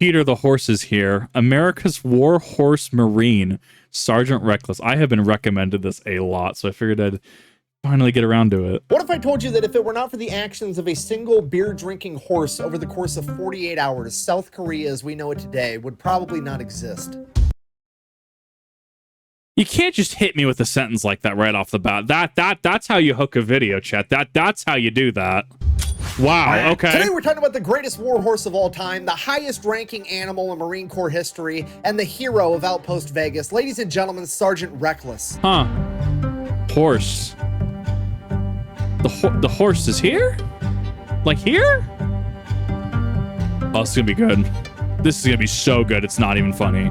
Peter the Horse is here. America's War Horse Marine, Sergeant Reckless. I have been recommended this a lot, so I figured I'd finally get around to it. What if I told you that if it were not for the actions of a single beer-drinking horse over the course of 48 hours, South Korea as we know it today would probably not exist? You can't just hit me with a sentence like that right off the bat. That's how you hook a video, chat. That's how you do that. Wow, okay. Today we're talking about the greatest war horse of all time, the highest ranking animal in Marine Corps history, and the hero of Outpost Vegas. Ladies and gentlemen, Sergeant Reckless. Huh. Horse. The horse is here? Like here? Oh, this is gonna be good. This is gonna be so good, it's not even funny.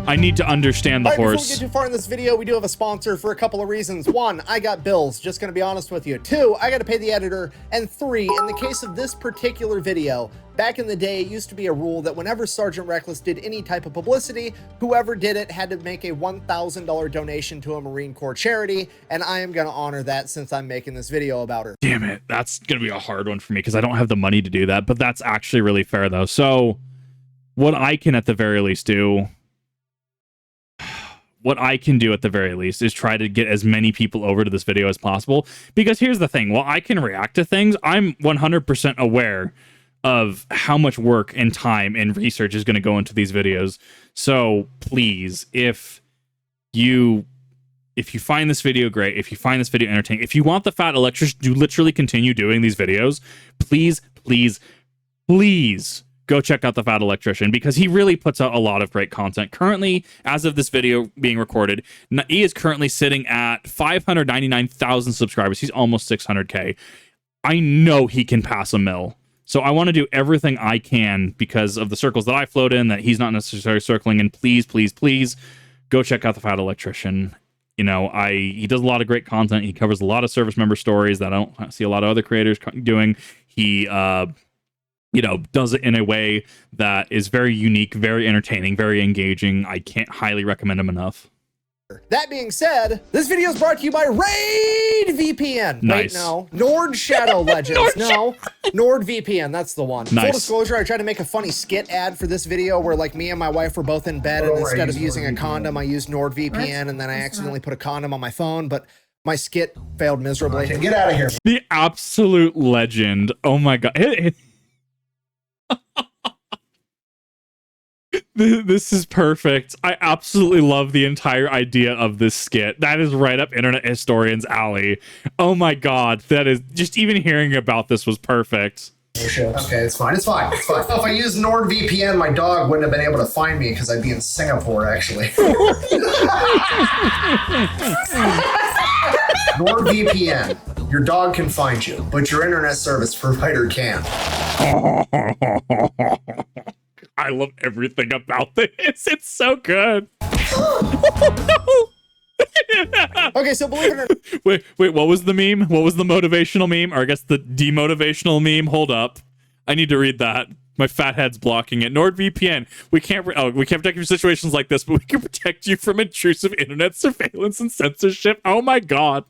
I need to understand the horse. Before we get too far in this video, we do have a sponsor for a couple of reasons. One, I got bills, just gonna be honest with you. Two, I gotta pay the editor. And three, in the case of this particular video, back in the day, it used to be a rule that whenever Sergeant Reckless did any type of publicity, whoever did it had to make a $1,000 donation to a Marine Corps charity, and I am gonna honor that since I'm making this video about her. Damn it, that's gonna be a hard one for me because I don't have the money to do that, but that's actually really fair though. So, what I can at the very least do is try to get as many people over to this video as possible. Because here's the thing, while I can react to things, I'm 100% aware of how much work and time and research is going to go into these videos. So please, if you find this video great, if you find this video entertaining, if you want the Fat Electrician to literally continue doing these videos, please, please, please go check out the Fat Electrician, because he really puts out a lot of great content. Currently, as of this video being recorded, he is currently sitting at 599,000 subscribers. He's almost 600K. I know he can pass a mil. So I want to do everything I can because of the circles that I float in that he's not necessarily circling. And please, please, please go check out the Fat Electrician. You know, he does a lot of great content. He covers a lot of service member stories that I don't see a lot of other creators doing. He, you know, does it in a way that is very unique, very entertaining, very engaging. I can't highly recommend him enough. That being said, this video is brought to you by Raid VPN. Nice. Wait, no. Nord Shadow Legends. No. Nord VPN, that's the one. Nice. Full disclosure, I tried to make a funny skit ad for this video where like me and my wife were both in bed, and instead of using a condom, I used Nord VPN, and then I accidentally put a condom on my phone, but my skit failed miserably. Okay, get out of here. The absolute legend. Oh my god. This is perfect. I absolutely love the entire idea of this skit. That is right up internet historians' alley. Oh my god, that is just, even hearing about this was perfect. Okay, it's fine. It's fine. It's fine. If I used NordVPN, my dog wouldn't have been able to find me because I'd be in Singapore, actually. NordVPN. Your dog can find you, but your internet service provider can't. I love everything about this. It's so good. Okay, so believe it or not. Wait, what was the meme? What was the motivational meme? Or I guess the demotivational meme? Hold up. I need to read that. My fat head's blocking it. NordVPN. We can't protect you from situations like this, but we can protect you from intrusive internet surveillance and censorship. Oh my god.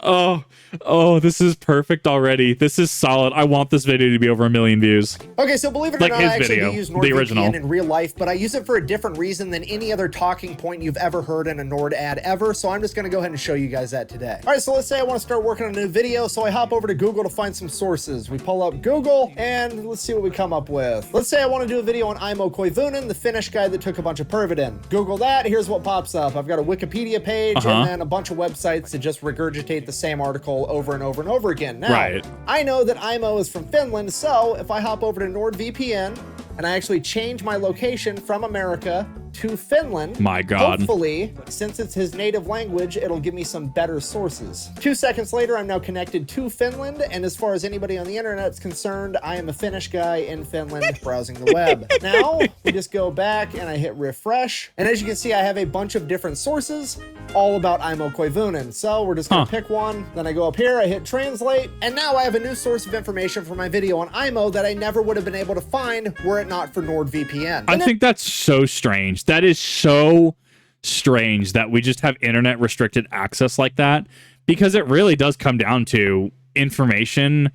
Oh, this is perfect already. This is solid. I want this video to be over 1 million views. Okay, so believe it or Like not, his I actually video, do use the original. NordVPN in real life, but I use it for a different reason than any other talking point you've ever heard in a Nord ad ever, so I'm just gonna go ahead and show you guys that today. All right, so let's say I wanna start working on a new video, so I hop over to Google to find some sources. We pull up Google, and let's see what we come up with. Let's say I wanna do a video on Aimo Koivunen, the Finnish guy that took a bunch of Pervidin. Google that, here's what pops up. I've got a Wikipedia page, and then a bunch of websites that just regurgitate the same article over and over and over again. Now, I know that Aimo is from Finland, so if I hop over to NordVPN and I actually change my location from America to Finland, my god, hopefully, since it's his native language, it'll give me some better sources. 2 seconds later, I'm now connected to Finland, and as far as anybody on the internet's concerned, I am a Finnish guy in Finland browsing the web. Now, we just go back and I hit refresh, and as you can see, I have a bunch of different sources all about Aimo Koivunen. So we're just gonna pick one, then I go up here, I hit translate, and now I have a new source of information for my video on Aimo that I never would have been able to find were it not for NordVPN. I think that's so strange. That is so strange that we just have internet restricted access like that, because it really does come down to information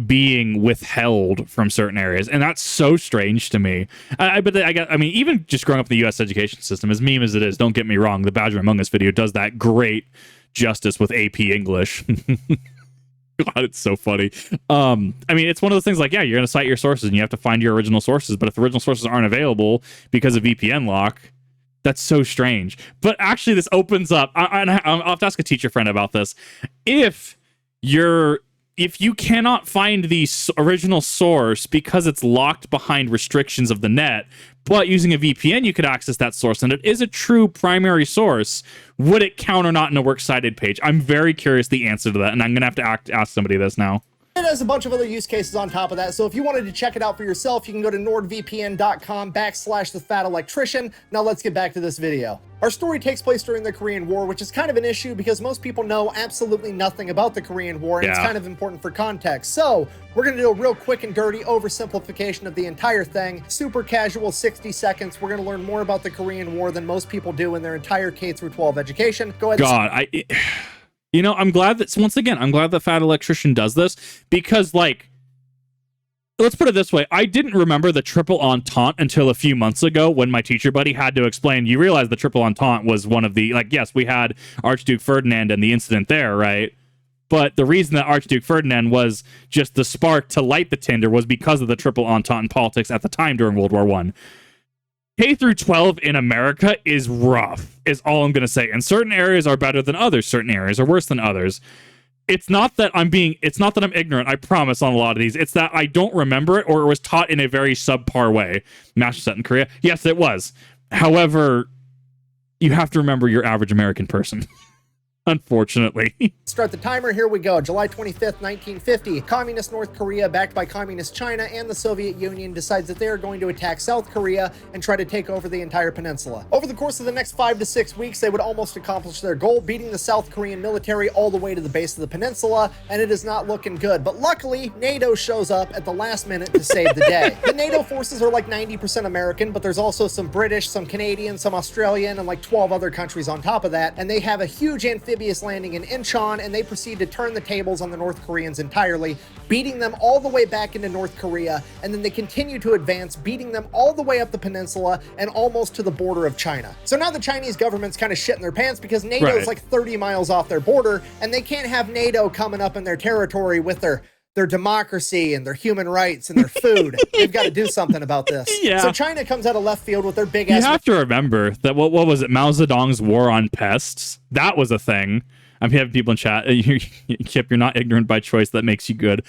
being withheld from certain areas, and that's so strange to me. I mean, even just growing up in the U.S. education system, as meme as it is, don't get me wrong, the Badger Among Us video does that great justice with AP English. God, it's so funny. I mean, it's one of those things like, yeah, you're going to cite your sources and you have to find your original sources, but if the original sources aren't available because of VPN lock, that's so strange. But actually, this opens up, I'll have to ask a teacher friend about this. If you cannot find the original source because it's locked behind restrictions of the net, but using a VPN you could access that source and it is a true primary source, would it count or not in a works cited page? I'm very curious the answer to that, and I'm gonna have to ask somebody this now. It has a bunch of other use cases on top of that, so if you wanted to check it out for yourself, you can go to nordvpn.com/thefatelectrician. Now let's get back to this video. Our story takes place during the Korean War, which is kind of an issue because most people know absolutely nothing about the Korean War, and it's kind of important for context. So we're going to do a real quick and dirty oversimplification of the entire thing. Super casual, 60 seconds. We're going to learn more about the Korean War than most people do in their entire K-12 education. Go ahead. God, you know, I'm glad that, once again, I'm glad that Fat Electrician does this because, like, let's put it this way. I didn't remember the triple entente until a few months ago when my teacher buddy had to explain. You realize the triple entente was one of the, like, yes, we had Archduke Ferdinand and the incident there, right? But the reason that Archduke Ferdinand was just the spark to light the tinder was because of the triple entente in politics at the time during World War I. K through 12 in America is rough, is all I'm going to say. And certain areas are better than others. Certain areas are worse than others. It's not that I'm ignorant, I promise, on a lot of these. It's that I don't remember it, or it was taught in a very subpar way. Master set in Korea? Yes, it was. However, you have to remember your average American person. Unfortunately. Start the timer. Here we go. July 25th, 1950. Communist North Korea, backed by Communist China and the Soviet Union, decides that they are going to attack South Korea and try to take over the entire peninsula. Over the course of the next 5 to 6 weeks, they would almost accomplish their goal, beating the South Korean military all the way to the base of the peninsula, and it is not looking good. But luckily, NATO shows up at the last minute to save the day. The NATO forces are like 90% American, but there's also some British, some Canadian, some Australian, and like 12 other countries on top of that, and they have a huge amphibious landing in Incheon, and they proceed to turn the tables on the North Koreans entirely, beating them all the way back into North Korea, and then they continue to advance, beating them all the way up the peninsula and almost to the border of China. So now the Chinese government's kind of shitting their pants because NATO is like 30 miles off their border, and they can't have NATO coming up in their territory with their democracy and their human rights and their food. They've got to do something about this. Yeah. So China comes out of left field with their big ass. You have to remember that what was it? Mao Zedong's war on pests. That was a thing. I'm having people in chat. Kip, you're not ignorant by choice. That makes you good.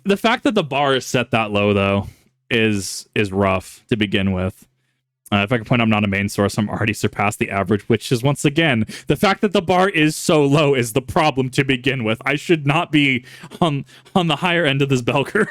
The fact that the bar is set that low, though, is rough to begin with. If I can point out I'm not a main source, I'm already surpassed the average, which is, once again, the fact that the bar is so low is the problem to begin with. I should not be on the higher end of this bell curve.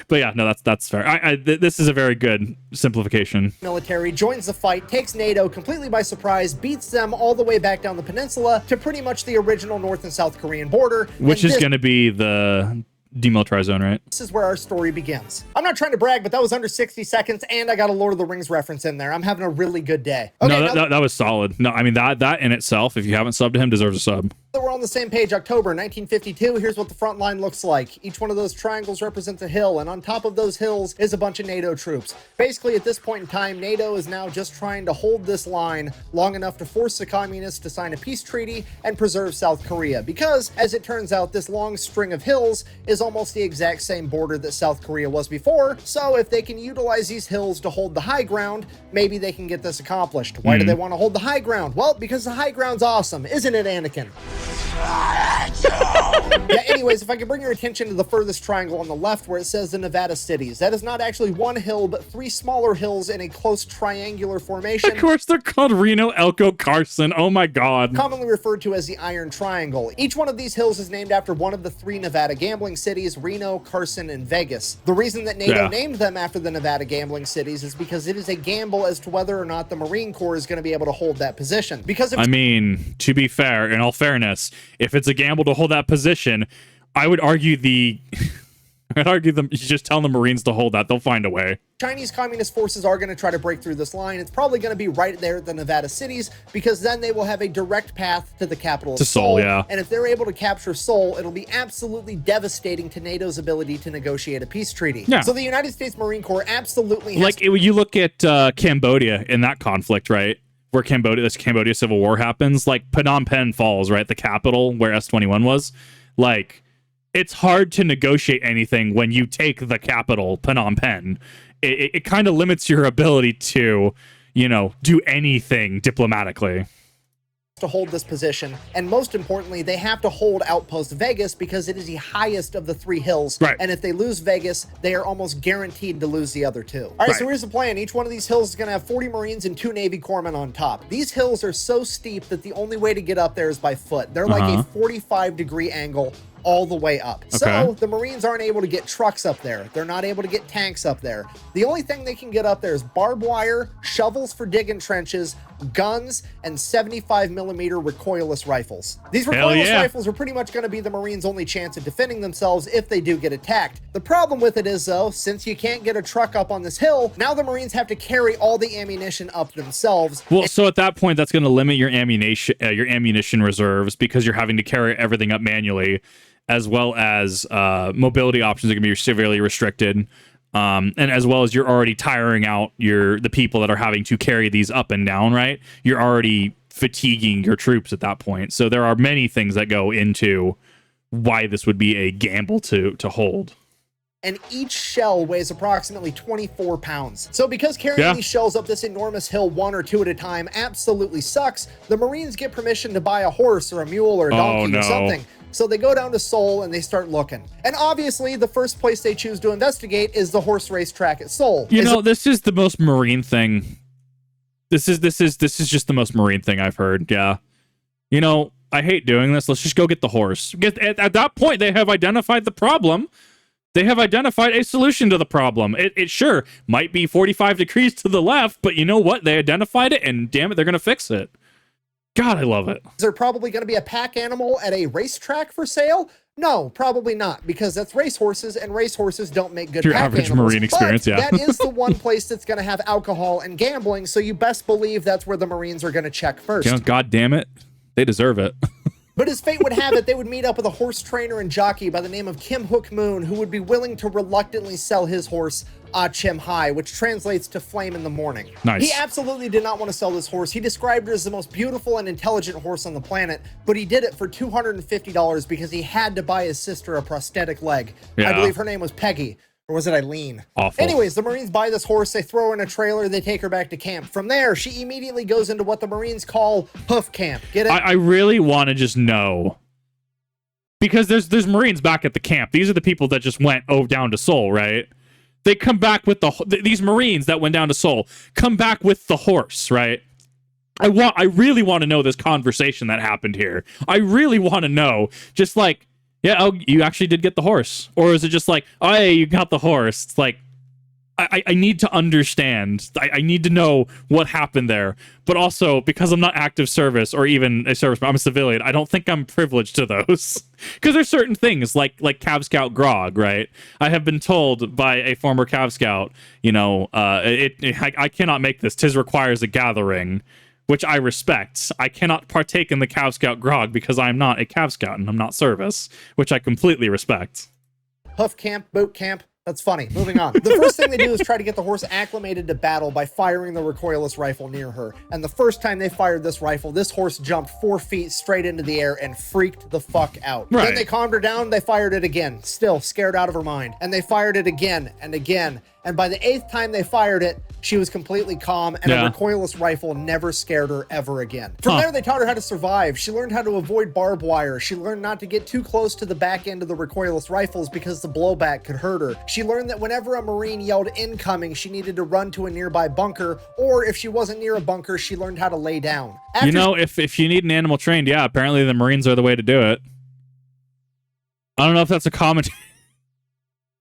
But yeah, no, that's fair. This is a very good simplification. Military joins the fight, takes NATO completely by surprise, beats them all the way back down the peninsula to pretty much the original North and South Korean border. Which is going to be the demilitarized zone, right? This is where our story begins. I'm not trying to brag, but that was under 60 seconds, and I got a Lord of the Rings reference in there. I'm having a really good day. Okay, no, that was solid. No, I mean, that in itself, if you haven't subbed to him, deserves a sub. We're on the same page. October 1952. Here's what the front line looks like. Each one of those triangles represents a hill, and on top of those hills is a bunch of NATO troops. Basically, at this point in time, NATO is now just trying to hold this line long enough to force the communists to sign a peace treaty and preserve South Korea, because, as it turns out, this long string of hills is almost the exact same border that South Korea was before. So if they can utilize these hills to hold the high ground, maybe they can get this accomplished. Why do they want to hold the high ground? Well, because the high ground's awesome, isn't it, Anakin? Yeah, anyways, if I could bring your attention to the furthest triangle on the left where it says the Nevada cities. That is not actually one hill, but 3 smaller hills in a close triangular formation. Of course, they're called Reno, Elko, Carson. Oh my God. Commonly referred to as the Iron Triangle. Each one of these hills is named after one of the 3 Nevada gambling cities, Reno, Carson, and Vegas. The reason that NATO named them after the Nevada gambling cities is because it is a gamble as to whether or not the Marine Corps is going to be able to hold that position. Because I mean, to be fair, in all fairness, if it's a gamble to hold that position, I would argue I'd argue them. You just tell the Marines to hold that; they'll find a way. Chinese Communist forces are going to try to break through this line. It's probably going to be right there at the Nevada cities, because then they will have a direct path to the capital of Seoul. Yeah. And if they're able to capture Seoul, it'll be absolutely devastating to NATO's ability to negotiate a peace treaty. Yeah. So the United States Marine Corps absolutely has like you look at Cambodia in that conflict, right? Where this Cambodia civil war happens, like Phnom Penh falls, right? The capital where S-21 was. Like, it's hard to negotiate anything when you take the capital, Phnom Penh. It kind of limits your ability to, do anything diplomatically. To hold this position, and most importantly, they have to hold Outpost Vegas because it is the highest of the 3 hills. Right. And if they lose Vegas, they are almost guaranteed to lose the other 2. All right, so here's the plan. Each one of these hills is going to have 40 Marines and 2 Navy corpsmen on top. These hills are so steep that the only way to get up there is by foot. They're like a 45-degree angle all the way up. Okay. So the Marines aren't able to get trucks up there. They're not able to get tanks up there. The only thing they can get up there is barbed wire, shovels for digging trenches, guns, and 75mm recoilless rifles. These recoilless rifles are pretty much going to be the Marines' only chance of defending themselves if they do get attacked. The problem with it is, though, since you can't get a truck up on this hill, now the Marines have to carry all the ammunition up themselves. Well, so at that point, that's going to limit your ammunition reserves, because you're having to carry everything up manually, as well as mobility options are going to be severely restricted. And as well as you're already tiring out the people that are having to carry these up and down, right? You're already fatiguing your troops at that point. So there are many things that go into why this would be a gamble to hold. And each shell weighs approximately 24 pounds. So because carrying these shells up this enormous hill 1 or 2 at a time absolutely sucks, the Marines get permission to buy a horse or a mule or a donkey or something. So they go down to Seoul and they start looking. And obviously, the first place they choose to investigate is the horse race track at Seoul. This is the most Marine thing. This is just the most Marine thing I've heard. Yeah. I hate doing this. Let's just go get the horse. At that point, they have identified the problem. They have identified a solution to the problem. It sure might be 45 degrees to the left, but you know what? They identified it, and damn it, they're going to fix it. God, I love it. Is there probably going to be a pack animal at a racetrack for sale? No, probably not, because that's racehorses, and racehorses don't make good Your pack average animals. Marine experience, But that is the one place that's going to have alcohol and gambling, so you best believe that's where the Marines are going to check first. God damn it. They deserve it. But as fate would have it, they would meet up with a horse trainer and jockey by the name of Kim Hook Moon, who would be willing to reluctantly sell his horse, Chim Hai, which translates to flame in the morning. Nice. He absolutely did not want to sell this horse. He described it as the most beautiful and intelligent horse on the planet, but he did it for $250 because he had to buy his sister a prosthetic leg. I believe her name was Peggy. Or was it Eileen? Awful. Anyways, the Marines buy this horse, they throw her in a trailer, they take her back to camp. From there, she immediately goes into what the Marines call hoof camp. Get it? I really want to just know, because there's Marines back at the camp. These are the people that just went down to Seoul, right? They come back with these Marines that went down to Seoul come back with the horse, right? I really want to know this conversation that happened here. I really want to know, just like, yeah, oh, you actually did get the horse. Or is it just like, oh, hey, you got the horse? It's like, I need to understand. I need to know what happened there. But also, because I'm not active service or even a service, I'm a civilian, I don't think I'm privileged to those. Because there's certain things like Cav Scout grog, right? I have been told by a former Cav Scout, I cannot make this. 'Tis requires a gathering, which I respect. I cannot partake in the Cav Scout grog because I'm not a Cav Scout and I'm not service, which I completely respect. Hoof camp, boot camp. That's funny. Moving on. The first thing they do is try to get the horse acclimated to battle by firing the recoilless rifle near her. And the first time they fired this rifle, this horse jumped 4 feet straight into the air and freaked the fuck out. Right. Then they calmed her down. They fired it again, still scared out of her mind. And they fired it again and again. And by the 8th time they fired it, she was completely calm, and a recoilless rifle never scared her ever again. From there, they taught her how to survive. She learned how to avoid barbed wire. She learned not to get too close to the back end of the recoilless rifles because the blowback could hurt her. She learned that whenever a Marine yelled incoming, she needed to run to a nearby bunker, or if she wasn't near a bunker, she learned how to lay down. If you need an animal trained, apparently the Marines are the way to do it. I don't know if that's a comment.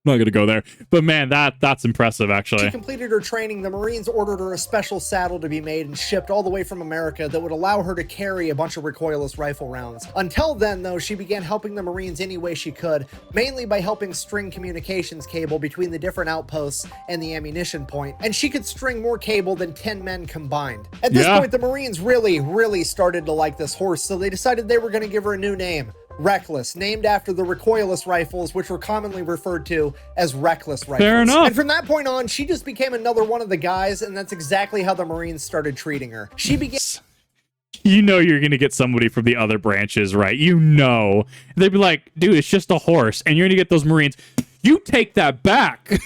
not gonna go there. But man, that's impressive, She actually. completed her training. The Marines ordered her a special saddle to be made and shipped all the way from America that would allow her to carry a bunch of recoilless rifle rounds. Until then, though, she began helping the Marines any way she could, mainly by helping string communications cable between the different outposts and the ammunition point, and she could string more cable than 10 men combined. At this point, the Marines really started to like this horse, so they decided they were going to give her a new name. Reckless, named after the recoilless rifles, which were commonly referred to as reckless rifles. Fair enough. And from that point on, she just became another one of the guys, and that's exactly how the Marines started treating her. She began... You know you're going to get somebody from the other branches, right? You know. They'd be like, dude, it's just a horse. And you're going to get those Marines. You take that back.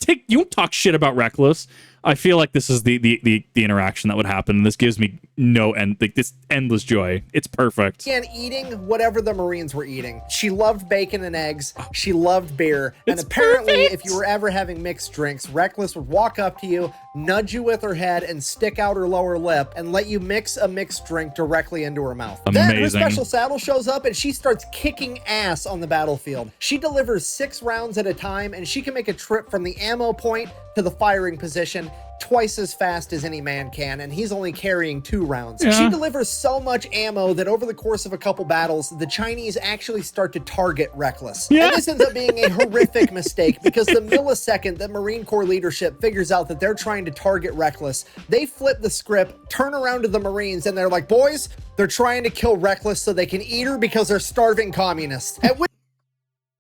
You don't talk shit about reckless. I feel like this is the interaction that would happen. This gives me no end, like this endless joy. It's perfect. And eating whatever the Marines were eating. She loved bacon and eggs. She loved beer. And apparently, if you were ever having mixed drinks, Reckless would walk up to you, nudge you with her head, and stick out her lower lip and let you mix a mixed drink directly into her mouth. Amazing. Then her special saddle shows up and she starts kicking ass on the battlefield. She delivers 6 rounds at a time, and she can make a trip from the ammo point to the firing position twice as fast as any man can, and he's only carrying 2 rounds. Yeah. She delivers so much ammo that over the course of a couple battles, the Chinese actually start to target Reckless. Yeah. And this ends up being a horrific mistake, because the millisecond that Marine Corps leadership figures out that they're trying to target Reckless, they flip the script, turn around to the Marines, and they're like, boys, they're trying to kill Reckless so they can eat her because they're starving communists. At which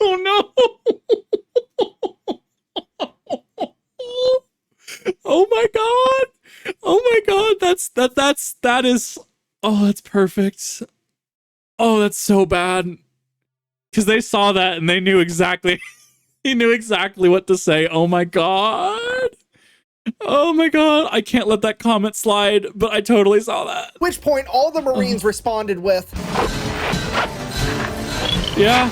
Oh no. Oh my god. Oh my god. That is oh, that's perfect. Oh, that's so bad. Cuz they saw that and they knew exactly what to say. Oh my god. Oh my god. I can't let that comment slide, but I totally saw that. which point all the Marines responded with, Yeah.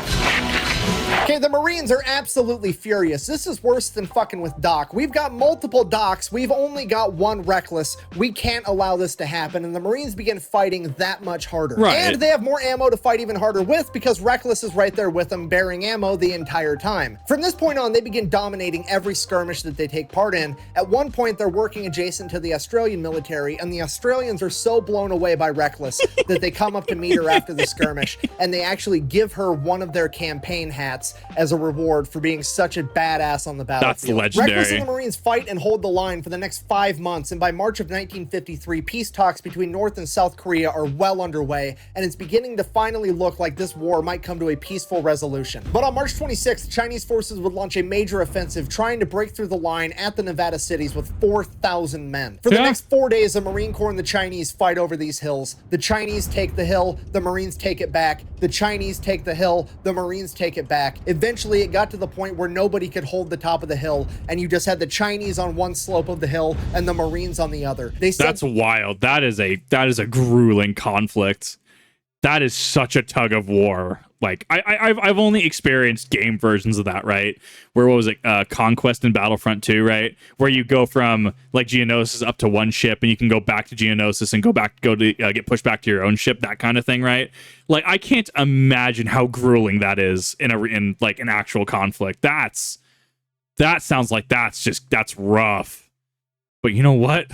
okay, the Marines are absolutely furious. This is worse than fucking with Doc. We've got multiple Docs. We've only got one Reckless. We can't allow this to happen. And the Marines begin fighting that much harder. Right. And they have more ammo to fight even harder with, because Reckless is right there with them, bearing ammo the entire time. From this point on, they begin dominating every skirmish that they take part in. At one point, they're working adjacent to the Australian military, and the Australians are so blown away by Reckless that they come up to meet her after the skirmish, and they actually give her one of their campaign hats as a reward for being such a badass on the battlefield. That's legendary. Reckless and the Marines fight and hold the line for the next 5 months, and by March of 1953, peace talks between North and South Korea are well underway, and it's beginning to finally look like this war might come to a peaceful resolution. But on March 26th, Chinese forces would launch a major offensive trying to break through the line at the Nevada cities with 4,000 men. For the next 4 days, the Marine Corps and the Chinese fight over these hills. The Chinese take the hill, the Marines take it back. The Chinese take the hill, the Marines take it back. Eventually, it got to the point where nobody could hold the top of the hill, and you just had the Chinese on one slope of the hill and the Marines on the other. They said, That's wild. That is a grueling conflict. That is such a tug of war. Like I've only experienced game versions of that, right? Where what was it, Conquest and Battlefront 2, right? Where you go from like Geonosis up to one ship, and you can go back to Geonosis and go to get pushed back to your own ship, that kind of thing, right? Like I can't imagine how grueling that is in like an actual conflict. That sounds like that's rough. But you know what?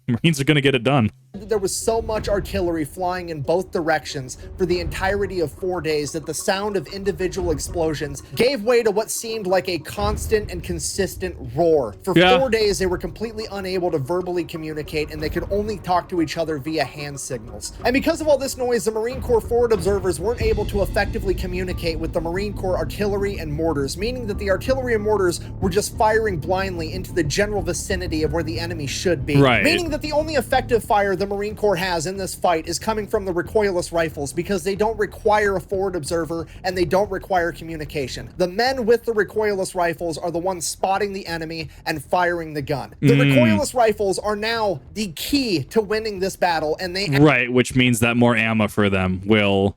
Marines are gonna get it done. there was so much artillery flying in both directions for the entirety of 4 days that the sound of individual explosions gave way to what seemed like a constant and consistent roar. For 4 days, they were completely unable to verbally communicate, and they could only talk to each other via hand signals. And because of all this noise, the Marine Corps forward observers weren't able to effectively communicate with the Marine Corps artillery and mortars, meaning that the artillery and mortars were just firing blindly into the general vicinity of where the enemy should be. Right. Meaning that the only effective fire the Marine Corps has in this fight is coming from the recoilless rifles, because they don't require a forward observer and they don't require communication. The men with the recoilless rifles are the ones spotting the enemy and firing the gun. The recoilless rifles are now the key to winning this battle, and they... Right, which means that more ammo for them will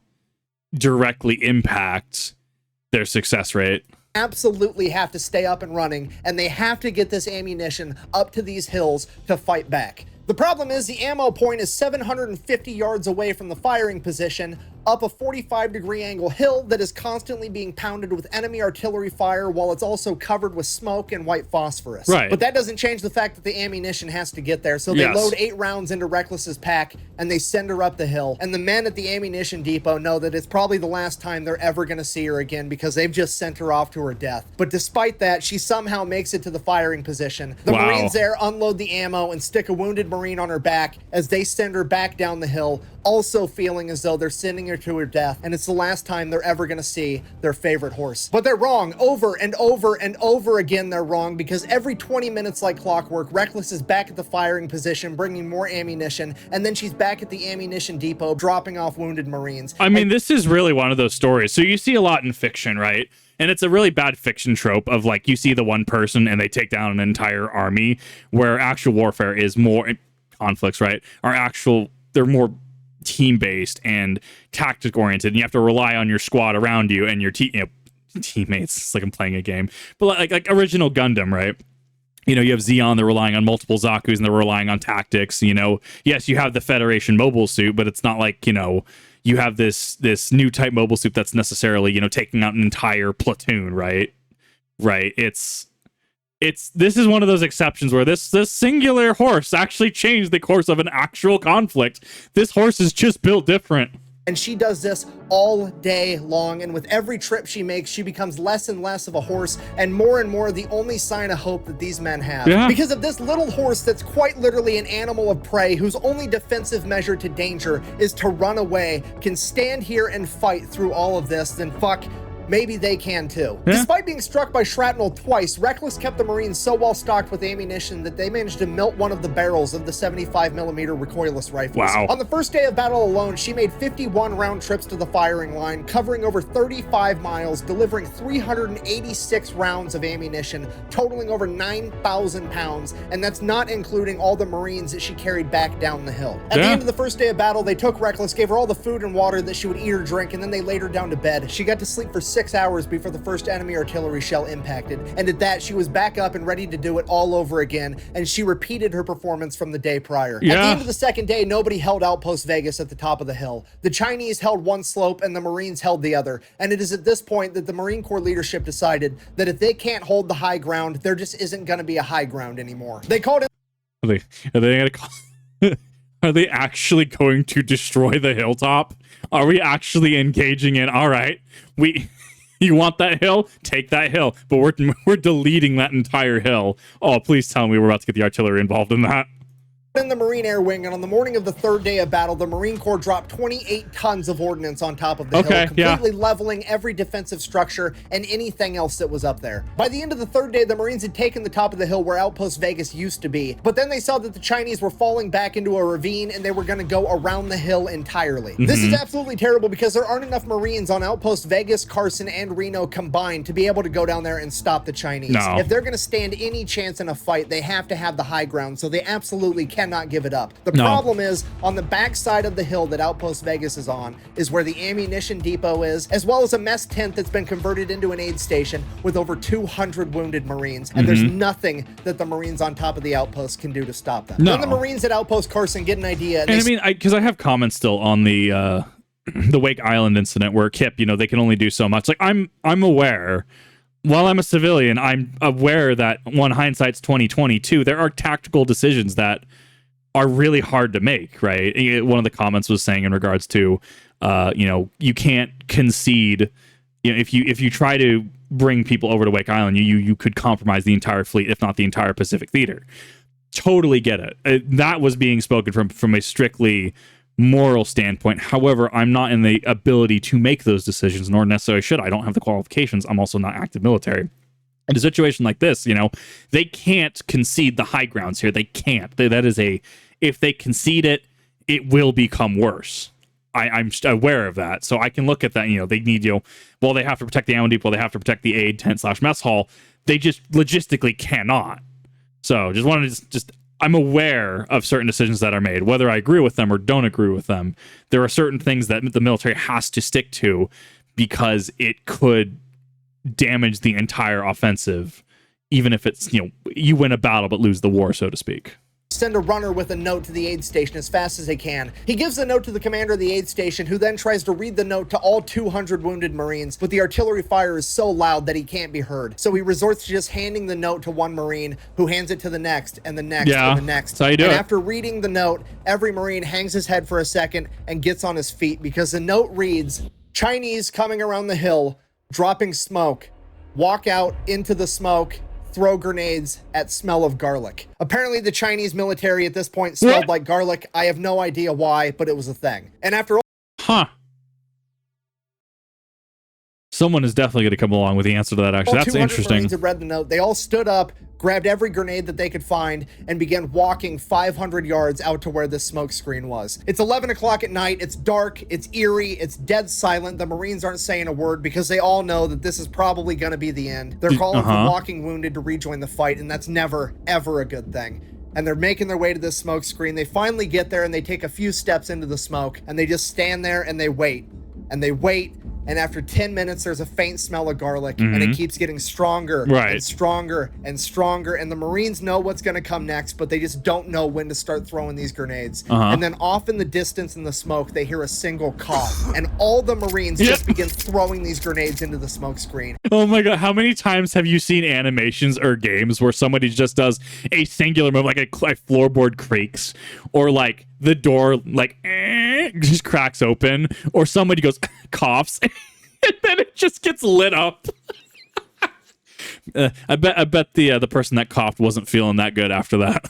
directly impact their success rate. Absolutely have to stay up and running, and they have to get this ammunition up to these hills to fight back. The problem is the ammo point is 750 yards away from the firing position, up a 45-degree angle hill that is constantly being pounded with enemy artillery fire while it's also covered with smoke and white phosphorus. Right. But that doesn't change the fact that the ammunition has to get there. So they load 8 rounds into Reckless's pack and they send her up the hill. And the men at the ammunition depot know that it's probably the last time they're ever going to see her again because they've just sent her off to her death. But despite that, she somehow makes it to the firing position. The Marines there unload the ammo and stick a wounded Marine on her back as they send her back down the hill, also feeling as though they're sending her to her death, and it's the last time they're ever going to see their favorite horse. But they're wrong. Over and over and over again, they're wrong, because every 20 minutes like clockwork, Reckless is back at the firing position, bringing more ammunition, and then she's back at the ammunition depot, dropping off wounded Marines. I mean, this is really one of those stories. So you see a lot in fiction, right? And it's a really bad fiction trope of, like, you see the one person and they take down an entire army, where actual warfare is more conflicts, right? They're more team-based and tactic-oriented, and you have to rely on your squad around you and your teammates. It's like I'm playing a game. But like original Gundam, right? You know, you have Xeon, they're relying on multiple Zakus, and they're relying on tactics, you know. Yes, you have the Federation mobile suit, but it's not like, you know, you have this new type mobile suit that's necessarily, you know, taking out an entire platoon, right? Right. This is one of those exceptions where this singular horse actually changed the course of an actual conflict. This horse is just built different. And she does this all day long, and with every trip she makes, she becomes less and less of a horse and more the only sign of hope that these men have. Yeah. Because of this little horse that's quite literally an animal of prey whose only defensive measure to danger is to run away, can stand here and fight through all of this, then fuck, maybe they can too. Yeah. Despite being struck by shrapnel twice, Reckless kept the Marines so well stocked with ammunition that they managed to melt one of the barrels of the 75mm recoilless rifles. Wow. On the first day of battle alone, she made 51 round trips to the firing line, covering over 35 miles, delivering 386 rounds of ammunition, totaling over 9,000 pounds, and that's not including all the Marines that she carried back down the hill. At the end of the first day of battle, they took Reckless, gave her all the food and water that she would eat or drink, and then they laid her down to bed. She got to sleep for 6 hours before the first enemy artillery shell impacted, and at that, she was back up and ready to do it all over again, and she repeated her performance from the day prior. At the end of the second day, nobody held Outpost Vegas at the top of the hill. The Chinese held one slope and the Marines held the other, and it is at this point that the Marine Corps leadership decided that if they can't hold the high ground, there just isn't going to be a high ground anymore. They called it... Are they gonna call... Are they actually going to destroy the hilltop? Are we actually engaging in, all right, you want that hill? Take that hill. But we're deleting that entire hill. Oh, please tell me we're about to get the artillery involved in that. In the Marine Air Wing, and on the morning of the third day of battle, the Marine Corps dropped 28 tons of ordnance on top of the hill, completely leveling every defensive structure and anything else that was up there. By the end of the third day, the Marines had taken the top of the hill where Outpost Vegas used to be, but then they saw that the Chinese were falling back into a ravine and they were going to go around the hill entirely. This is absolutely terrible because there aren't enough Marines on Outpost Vegas, Carson, and Reno combined to be able to go down there and stop the Chinese. If they're going to stand any chance in a fight, they have to have the high ground, so they absolutely cannot give it up. The problem is, on the back side of the hill that Outpost Vegas is on, is where the ammunition depot is, as well as a mess tent that's been converted into an aid station with over 200 wounded Marines, and there's nothing that the Marines on top of the outpost can do to stop them. Then the Marines at Outpost Carson get an idea. And I mean, because I have comments still on the Wake Island incident where Kip, you know, they can only do so much. Like, I'm aware. While I'm a civilian, I'm aware that hindsight's 2022. There are tactical decisions that are really hard to make, right? One of the comments was saying in regards to, you know, you can't concede. You know, if you try to bring people over to Wake Island, you could compromise the entire fleet, if not the entire Pacific Theater. Totally get it. That was being spoken from a strictly moral standpoint. However, I'm not in the ability to make those decisions, nor necessarily should I. don't have the qualifications. I'm also not active military. In a situation like this, you know, they can't concede the high grounds here. They can't. That is if they concede it, it will become worse. I'm aware of that. So I can look at that, you know, they need, you know, well, they have to protect the ammo depot, they have to protect the aid tent / mess hall. They just logistically cannot. So just wanted to I'm aware of certain decisions that are made, whether I agree with them or don't agree with them. There are certain things that the military has to stick to because it could damage the entire offensive, even if it's, you know, you win a battle but lose the war, so to speak. send a runner with a note to the aid station as fast as they can. He gives the note to the commander of the aid station, who then tries to read the note to all 200 wounded Marines, but the artillery fire is so loud that he can't be heard. So he resorts to just handing the note to one Marine, who hands it to the next and the next and the next. That's how you do it. After reading the note, every Marine hangs his head for a second and gets on his feet, because the note reads, "Chinese coming around the hill, dropping smoke. Walk out into the smoke. Throw grenades at smell of garlic." Apparently the Chinese military at this point smelled like garlic. I have no idea why, but it was a thing. And after all, someone is definitely going to come along with the answer to that, actually. That's 200 interesting. Marines had read the note. They all stood up, grabbed every grenade that they could find, and began walking 500 yards out to where this smoke screen was. It's 11 o'clock at night. It's dark. It's eerie. It's dead silent. The Marines aren't saying a word because they all know that this is probably going to be the end. They're calling for walking wounded to rejoin the fight, and that's never, ever a good thing. And they're making their way to this smoke screen. They finally get there, and they take a few steps into the smoke, and they just stand there and they wait. And they wait. And after 10 minutes, there's a faint smell of garlic, and it keeps getting stronger and stronger and stronger. And the Marines know what's going to come next, but they just don't know when to start throwing these grenades. And then off in the distance in the smoke, they hear a single cough, and all the Marines just begin throwing these grenades into the smoke screen. Oh my God. How many times have you seen animations or games where somebody just does a singular move, like a floorboard creaks, or like the door like just cracks open, or somebody goes coughs and then it just gets lit up? I bet the person that coughed wasn't feeling that good after that.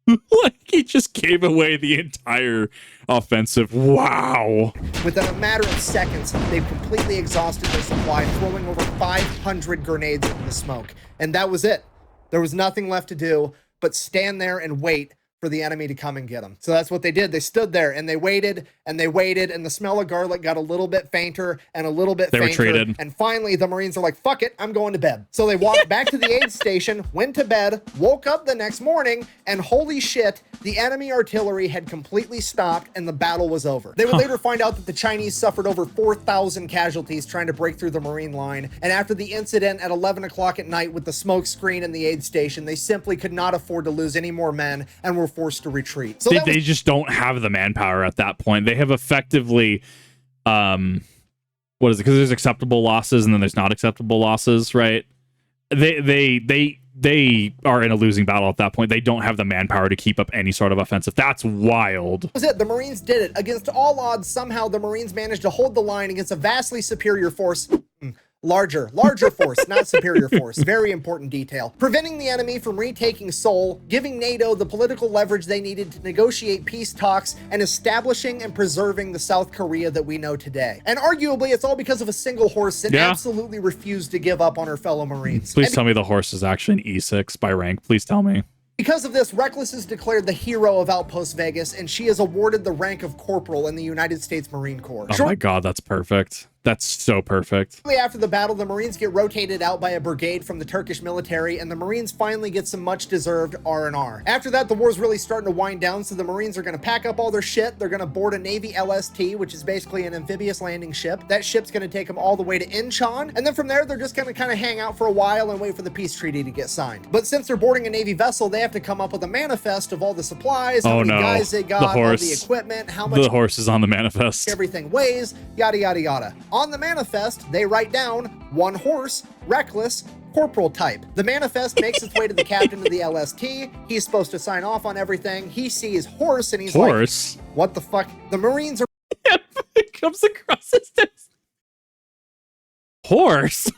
Like, he just gave away the entire offensive. Wow. Within a matter of seconds, they've completely exhausted their supply, throwing over 500 grenades into the smoke. And that was it. There was nothing left to do but stand there and wait for the enemy to come and get them. So that's what they did. They stood there and they waited and they waited, and the smell of garlic got a little bit fainter and a little bit fainter. Retreated. And finally the Marines are like, fuck it, I'm going to bed. So they walked back to the aid station, went to bed, woke up the next morning, and holy shit, the enemy artillery had completely stopped and the battle was over. They would later find out that the Chinese suffered over 4,000 casualties trying to break through the Marine line. And after the incident at 11 o'clock at night with the smoke screen and the aid station, they simply could not afford to lose any more men and were forced to retreat. So they just don't have the manpower at that point. They have effectively, what is it? Because there's acceptable losses and then there's not acceptable losses, right? They are in a losing battle at that point. They don't have the manpower to keep up any sort of offensive. That's wild. That was it. The Marines did it. Against all odds, somehow the Marines managed to hold the line against a vastly superior force. Larger force, not superior force. Very important detail. Preventing the enemy from retaking Seoul, giving NATO the political leverage they needed to negotiate peace talks, and establishing and preserving the South Korea that we know today. And arguably, it's all because of a single horse that absolutely refused to give up on her fellow Marines. Please tell me the horse is actually an E6 by rank. Please tell me. Because of this, Reckless is declared the hero of Outpost Vegas, and she is awarded the rank of corporal in the United States Marine Corps. Oh my God, that's perfect. That's so perfect. Shortly after the battle, the Marines get rotated out by a brigade from the Turkish military, and the Marines finally get some much-deserved R&R. After that, the war's really starting to wind down, so the Marines are going to pack up all their shit. They're going to board a Navy LST, which is basically an amphibious landing ship. That ship's going to take them all the way to Incheon, and then from there, they're just going to kind of hang out for a while and wait for the peace treaty to get signed. But since they're boarding a Navy vessel, they have to come up with a manifest of all the supplies, how many guys they got, all the equipment, how much the horse is on the manifest, everything weighs, yada, yada, yada. On the manifest, they write down one horse, Reckless, corporal type. The manifest makes its way to the captain of the LST. He's supposed to sign off on everything. He sees horse and he's like, what the fuck? The Marines are it comes across as this horse.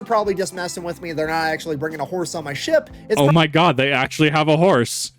probably just messing with me. They're not actually bringing a horse on my ship. It's oh my God, they actually have a horse.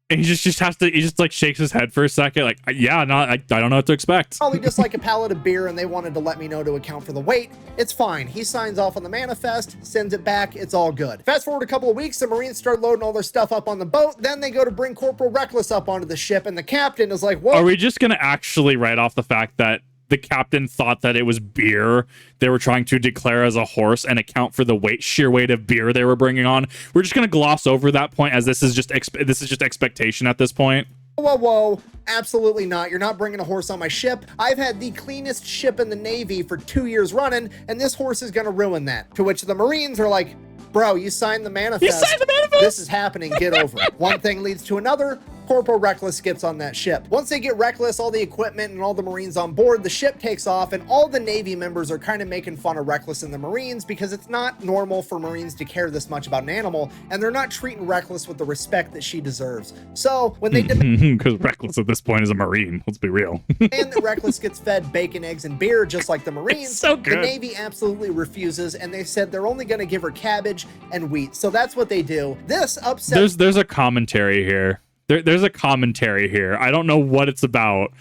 And he just has to, he just like shakes his head for a second, like, yeah, no, I don't know what to expect. Probably just like a pallet of beer, and they wanted to let me know to account for the weight. It's fine. He signs off on the manifest, sends it back. It's all good. Fast forward a couple of weeks, the Marines start loading all their stuff up on the boat. Then they go to bring Corporal Reckless up onto the ship, and the captain is like, whoa. Are we just going to actually write off the fact that the captain thought that it was beer they were trying to declare as a horse and account for the sheer weight of beer they were bringing on? We're just going to gloss over that point, as this is just expectation at this point. Whoa, absolutely not. You're not bringing a horse on my ship. I've had the cleanest ship in the Navy for 2 years running, and this horse is going to ruin that. To which the Marines are like, Bro, you signed the manifest. You signed the manifest? This is happening. Get over it. One thing leads to another. Corporal Reckless gets on that ship. Once they get Reckless, all the equipment and all the Marines on board, the ship takes off, and all the Navy members are kind of making fun of Reckless and the Marines because it's not normal for Marines to care this much about an animal, and they're not treating Reckless with the respect that she deserves. So when they demand because Reckless at this point is a Marine, let's be real. that Reckless gets fed bacon, eggs, and beer just like the Marines, It's so good. the Navy absolutely refuses, and they said they're only going to give her cabbage and wheat. So that's what they do. This upsets. There's a commentary here. There's a commentary here. I don't know what it's about.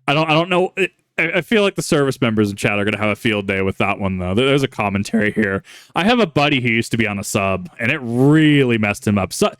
I don't know. I feel like the service members in chat are gonna have a field day with that one though. There's a commentary here. I have a buddy who used to be on a sub, and it really messed him up. So,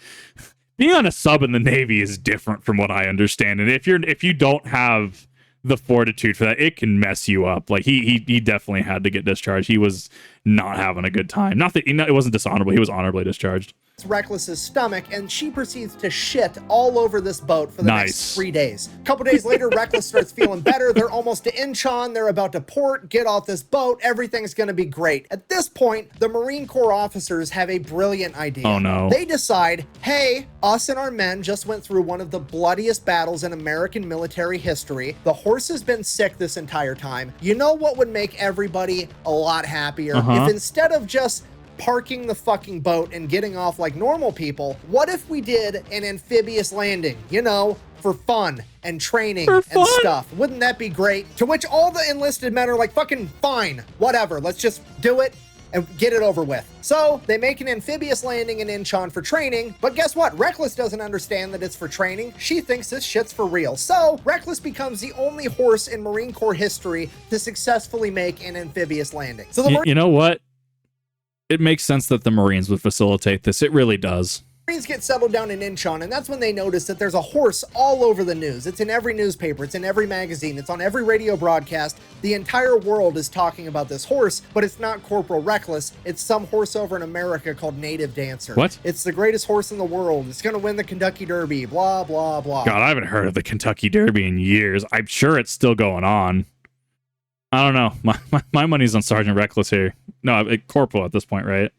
being on a sub in the Navy is different from what I understand, and if you don't have the fortitude for that, it can mess you up. Like he definitely had to get discharged. He was not having a good time. Not that it wasn't dishonorable. He was honorably discharged. Reckless's stomach, and she proceeds to shit all over this boat for the next 3 days. A couple days later, Reckless starts feeling better. They're almost to Incheon. They're about to port, get off this boat. Everything's going to be great. At this point, the Marine Corps officers have a brilliant idea. Oh no. They decide, hey, us and our men just went through one of the bloodiest battles in American military history. The horse has been sick this entire time. You know what would make everybody a lot happier? If instead of just parking the fucking boat and getting off like normal people, what if we did an amphibious landing, you know, for fun and training and stuff? Wouldn't that be great? To which all the enlisted men are like, fucking fine, whatever, let's just do it and get it over with. So they make an amphibious landing in Incheon for training, but guess what? Reckless doesn't understand that it's for training. She thinks this shit's for real. So Reckless becomes the only horse in Marine Corps history to successfully make an amphibious landing. So the You know what? It makes sense that the Marines would facilitate this. It really does. Marines get settled down in Incheon, and that's when they notice that there's a horse all over the news. It's in every newspaper, it's in every magazine, it's on every radio broadcast. The entire world is talking about this horse, but it's not Corporal Reckless. It's some horse over in America called Native Dancer. What? It's the greatest horse in the world. It's going to win the Kentucky Derby, blah, blah, blah. God, I haven't heard of the Kentucky Derby in years. I'm sure it's still going on. I don't know. My money's on Sergeant Reckless here. No, Corporal at this point, right?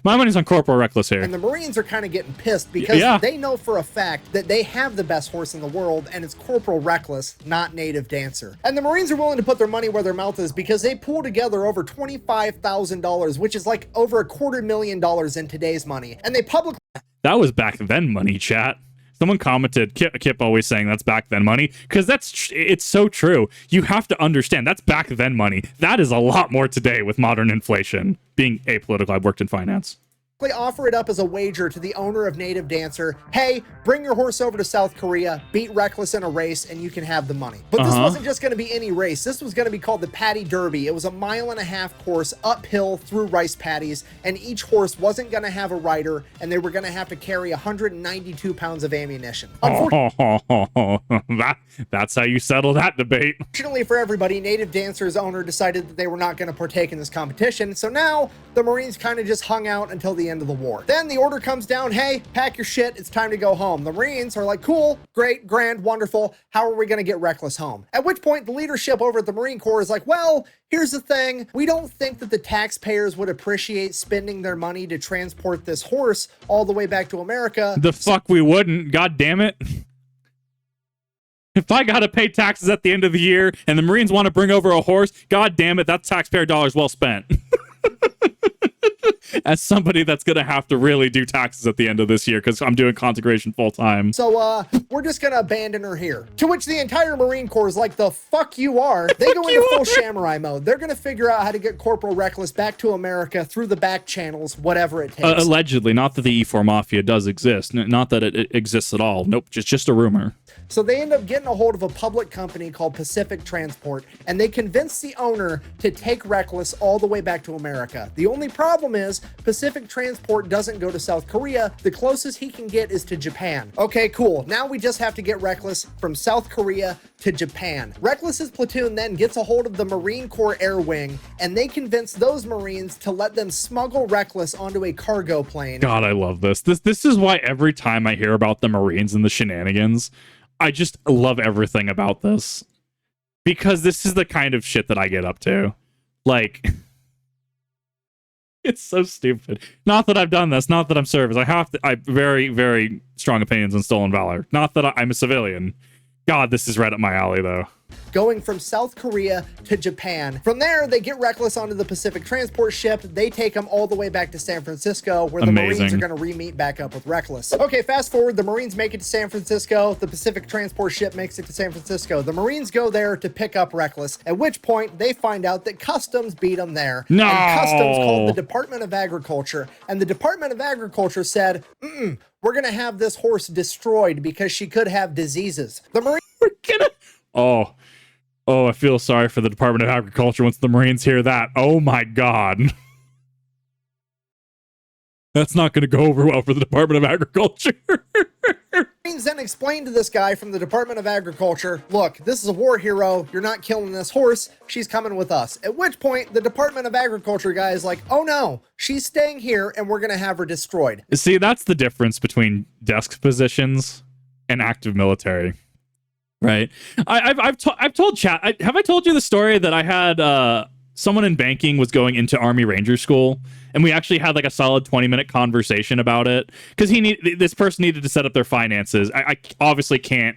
My money's on Corporal Reckless here. And the Marines are kind of getting pissed because they know for a fact that they have the best horse in the world, and it's Corporal Reckless, not Native Dancer. And the Marines are willing to put their money where their mouth is because they pull together over $25,000, which is like over $250,000 in today's money. And they publicly... That was back then money, chat. Someone commented, Kip always saying that's back then money, because it's so true. You have to understand, that's back then money. That is a lot more today with modern inflation. Being apolitical, I've worked in finance. offer it up as a wager to the owner of Native Dancer. Hey, bring your horse over to South Korea, beat Reckless in a race, and you can have the money. But this wasn't just going to be any race. This was going to be called the Paddy Derby. It was a 1.5 mile course uphill through rice paddies, and each horse wasn't going to have a rider, and they were going to have to carry 192 pounds of ammunition. That's how you settle that debate. Unfortunately for everybody, Native Dancer's owner decided that they were not going to partake in this competition, so now the Marines kind of just hung out until the end of the war. Then the order comes down, hey, pack your shit, it's time to go home. The Marines are like, cool, great, grand, wonderful, how are we going to get Reckless home? At which point the leadership over at the Marine Corps is like, well, here's the thing, we don't think that the taxpayers would appreciate spending their money to transport this horse all the way back to America. The fuck we wouldn't, god damn it. If I gotta pay taxes at the end of the year and the Marines want to bring over a horse, god damn it, that's taxpayer dollars well spent. As somebody that's gonna have to really do taxes at the end of this year because I'm doing consecration full time. So we're just gonna abandon her here. To which the entire Marine Corps is like, the fuck you are. They go into full samurai mode. They're gonna figure out how to get Corporal Reckless back to America through the back channels, whatever it takes. Allegedly, not that the E4 Mafia does exist, not that it exists at all. Nope, just a rumor. So they end up getting a hold of a public company called Pacific Transport, and they convince the owner to take Reckless all the way back to America. The only problem is Pacific Transport doesn't go to South Korea. The closest he can get is to Japan. Okay, cool. Now we just have to get Reckless from South Korea to Japan. Reckless's platoon then gets a hold of the Marine Corps Air Wing, and they convince those Marines to let them smuggle Reckless onto a cargo plane. God, I love this. This is why every time I hear about the Marines and the shenanigans, I just love everything about this. Because this is the kind of shit that I get up to. Like, It's so stupid. Not that I've done this. Not that I'm service. I have to. I very, very strong opinions on stolen valor. Not that I'm a civilian. God, this is right up my alley, though. Going from South Korea to Japan. From there, they get Reckless onto the Pacific transport ship. They take him all the way back to San Francisco, where the Marines are going to re-meet back up with Reckless. Okay, fast forward, the Marines make it to San Francisco. The Pacific transport ship makes it to San Francisco. The Marines go there to pick up Reckless, at which point they find out that Customs beat them there. No! And Customs called the Department of Agriculture, and the Department of Agriculture said, we're going to have this horse destroyed because she could have diseases. The Marines... We're gonna... Oh, I feel sorry for the Department of Agriculture once the Marines hear that. Oh my God. That's not going to go over well for the Department of Agriculture. Marines then explained to this guy from the Department of Agriculture, look, this is a war hero. You're not killing this horse. She's coming with us. At which point, the Department of Agriculture guy is like, oh no, she's staying here and we're going to have her destroyed. See, that's the difference between desk positions and active military. Right. I've told chat. Have I told you the story that I had someone in banking was going into Army Ranger school, and we actually had like a solid 20-minute conversation about it because this person needed to set up their finances. I obviously can't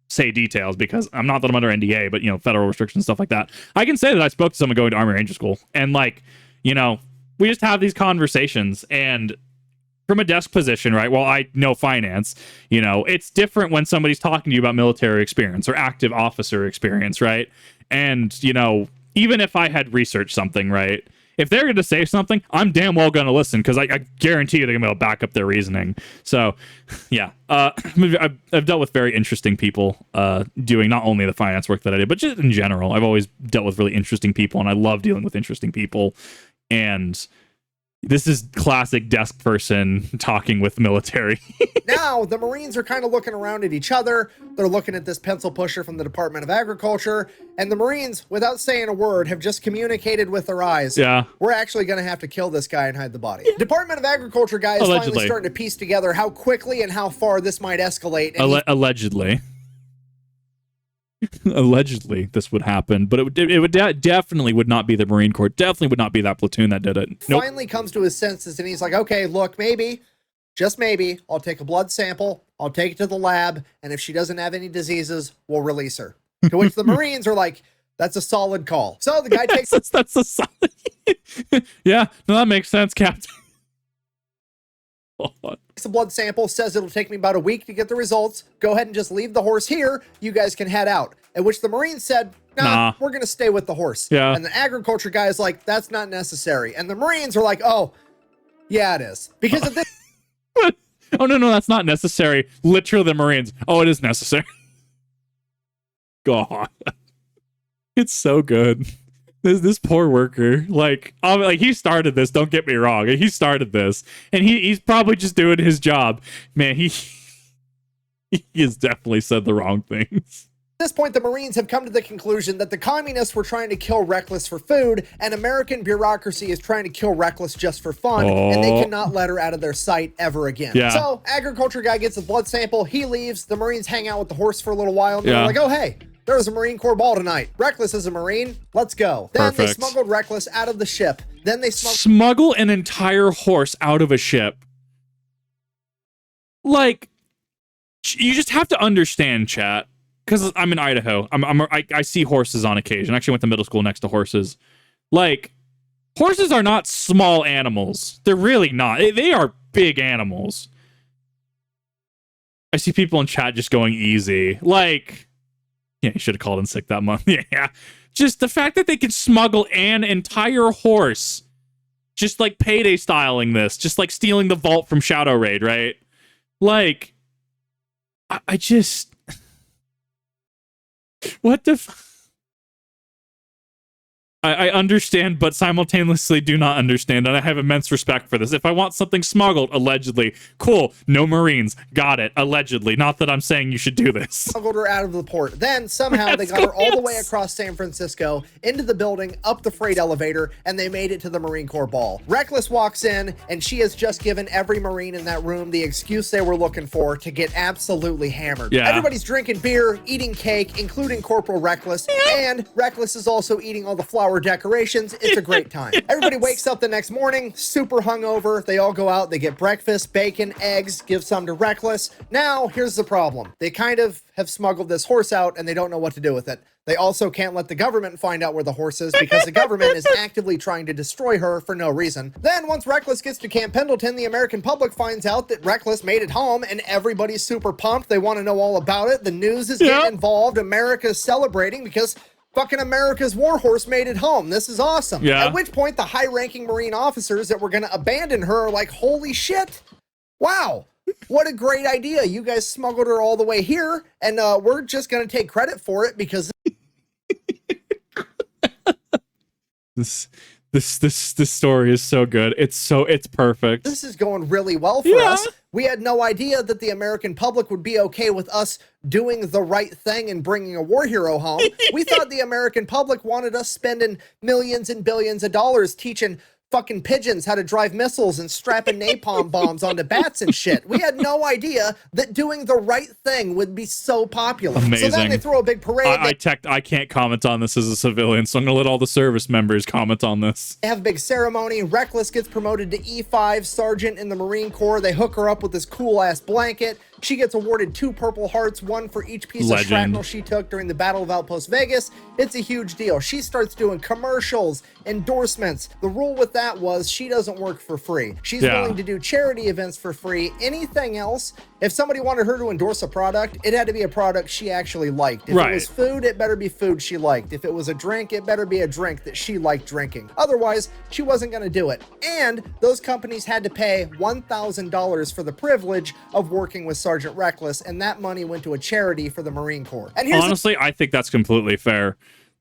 say details because I'm not that I'm under NDA, but federal restrictions, stuff like that. I can say that I spoke to someone going to Army Ranger school, and we just have these conversations. And from a desk position, right? Well, I know finance, it's different when somebody's talking to you about military experience or active officer experience, right? And, even if I had researched something, right? If they're going to say something, I'm damn well going to listen because I guarantee you they're going to back up their reasoning. So, yeah, I've dealt with very interesting people doing not only the finance work that I did, but just in general. I've always dealt with really interesting people, and I love dealing with interesting people. And this is classic desk person talking with military. Now, the Marines are kind of looking around at each other. They're looking at this pencil pusher from the Department of Agriculture. And the Marines, without saying a word, have just communicated with their eyes. Yeah. We're actually going to have to kill this guy and hide the body. Department of Agriculture guy is finally starting to piece together how quickly and how far this might escalate. And allegedly. Allegedly this would happen, but it would definitely would not be the Marine Corps. Definitely would not be that platoon that did it. Nope. Finally comes to his senses and he's like, okay, look, maybe, just maybe, I'll take a blood sample, I'll take it to the lab, and if she doesn't have any diseases, we'll release her. To which the Marines are like, that's a solid call. So the guy takes that's a solid. Yeah, no, that makes sense, Captain. Takes a blood sample, says it'll take me about a week to get the results. Go ahead and just leave the horse here. You guys can head out. At which the Marines said, nah. We're going to stay with the horse. Yeah. And the agriculture guy is like, that's not necessary. And the Marines are like, oh, yeah, it is. Because of this. Oh, no, that's not necessary. Literally the Marines. Oh, it is necessary. God. It's so good. This poor worker, he started this. Don't get me wrong. He started this, and he's probably just doing his job. Man, he has definitely said the wrong things. At this point, the Marines have come to the conclusion that the communists were trying to kill Reckless for food, and American bureaucracy is trying to kill Reckless just for fun, and they cannot let her out of their sight ever again. Yeah. So, agriculture guy gets a blood sample. He leaves. The Marines hang out with the horse for a little while, and they're like, oh, hey. There was a Marine Corps ball tonight. Reckless is a Marine. Let's go. Then they smuggled Reckless out of the ship. Then they smuggle an entire horse out of a ship. Like, you just have to understand, chat. Because I'm in Idaho. I see horses on occasion. I actually went to middle school next to horses. Like, horses are not small animals. They're really not. They are big animals. I see people in chat just going easy. Like, yeah, you should have called in sick that month. Yeah. Just the fact that they could smuggle an entire horse, just like payday styling this, just like stealing the vault from Shadow Raid, right? Like, I just... What the... I understand, but simultaneously do not understand, and I have immense respect for this. If I want something smuggled, allegedly, cool, no Marines, got it, allegedly. Not that I'm saying you should do this. Smuggled her out of the port. Then, somehow, they got her all the way across San Francisco, into the building, up the freight elevator, and they made it to the Marine Corps ball. Reckless walks in, and she has just given every Marine in that room the excuse they were looking for to get absolutely hammered. Yeah. Everybody's drinking beer, eating cake, including Corporal Reckless, and Reckless is also eating all the flour flower decorations. It's a great time. Everybody wakes up the next morning, super hungover. They all go out, they get breakfast, bacon, eggs, give some to Reckless. Now, here's the problem. They kind of have smuggled this horse out and they don't know what to do with it. They also can't let the government find out where the horse is because the government is actively trying to destroy her for no reason. Then once Reckless gets to Camp Pendleton, the American public finds out that Reckless made it home and everybody's super pumped. They want to know all about it. The news is getting involved. America's celebrating because fucking America's warhorse made it home. This is awesome. Yeah. At which point the high-ranking Marine officers that were going to abandon her are like, holy shit. Wow. What a great idea. You guys smuggled her all the way here, and we're just going to take credit for it because this story is so good. It's perfect. this is going really well for us. We had no idea that the American public would be okay with us doing the right thing and bringing a war hero home. We thought the American public wanted us spending millions and billions of dollars teaching fucking pigeons how to drive missiles and strapping napalm bombs onto bats and shit. We had no idea that doing the right thing would be so popular. Amazing. So then they throw a big parade. I can't comment on this as a civilian, so I'm gonna let all the service members comment on this. They have a big ceremony. Reckless gets promoted to E5 sergeant in the Marine Corps. They hook her up with this cool ass blanket. She gets awarded 2 Purple Hearts, 1 for each piece of shrapnel she took during the Battle of Outpost Vegas. It's a huge deal. She starts doing commercials, endorsements. The rule with that was she doesn't work for free. She's willing to do charity events for free. Anything else, if somebody wanted her to endorse a product, it had to be a product she actually liked. If it was food, it better be food she liked. If it was a drink, it better be a drink that she liked drinking. Otherwise, she wasn't going to do it. And those companies had to pay $1,000 for the privilege of working with Sergeant Reckless, and that money went to a charity for the Marine Corps. And honestly, I think that's completely fair.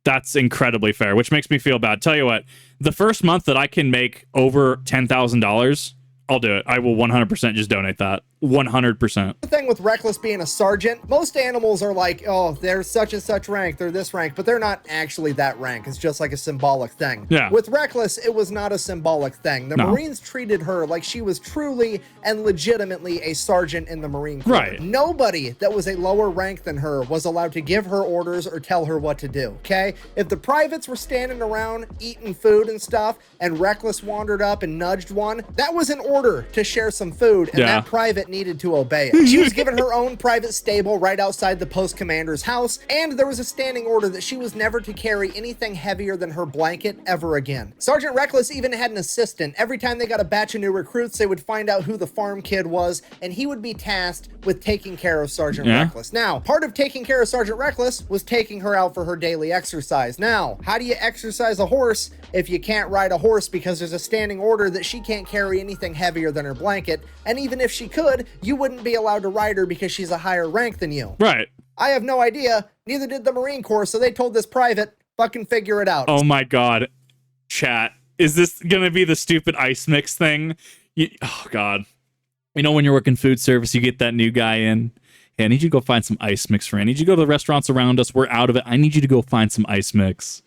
That's incredibly fair, which makes me feel bad. Tell you what, the first month that I can make over $10,000, I'll do it. I will 100% just donate that. 100%. The thing with Reckless being a sergeant, most animals are like, oh, they're such and such rank, they're this rank, but they're not actually that rank. It's just like a symbolic thing. Yeah. With Reckless, it was not a symbolic thing. The Marines treated her like she was truly and legitimately a sergeant in the Marine Corps. Right. Nobody that was a lower rank than her was allowed to give her orders or tell her what to do, okay? If the privates were standing around eating food and stuff, and Reckless wandered up and nudged one, that was an order to share some food, and that private needed to obey it. She was given her own private stable right outside the post commander's house, and there was a standing order that she was never to carry anything heavier than her blanket ever again. Sergeant Reckless even had an assistant. Every time they got a batch of new recruits, they would find out who the farm kid was, and he would be tasked with taking care of Sergeant Reckless. Now, part of taking care of Sergeant Reckless was taking her out for her daily exercise. Now, how do you exercise a horse if you can't ride a horse because there's a standing order that she can't carry anything heavier than her blanket, and even if she could, you wouldn't be allowed to ride her because she's a higher rank than you. Right. I have no idea. Neither did the Marine Corps, so they told this private, fucking figure it out. Oh my God. Chat. Is this going to be the stupid ice mix thing? Oh God. You know, when you're working food service, you get that new guy in. Hey, I need you to go find some ice mix for me. I need you to go to the restaurants around us. We're out of it. I need you to go find some ice mix.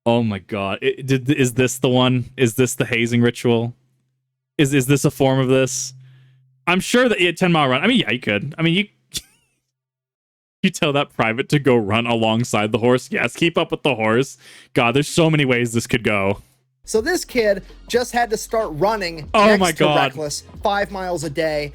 Oh my God. Is this the one? Is this the hazing ritual? Is this a form of this? I'm sure that 10-mile run. I mean, yeah, you could. I mean, you tell that private to go run alongside the horse. Yes, keep up with the horse. God, there's so many ways this could go. So this kid just had to start running next to Reckless 5 miles a day.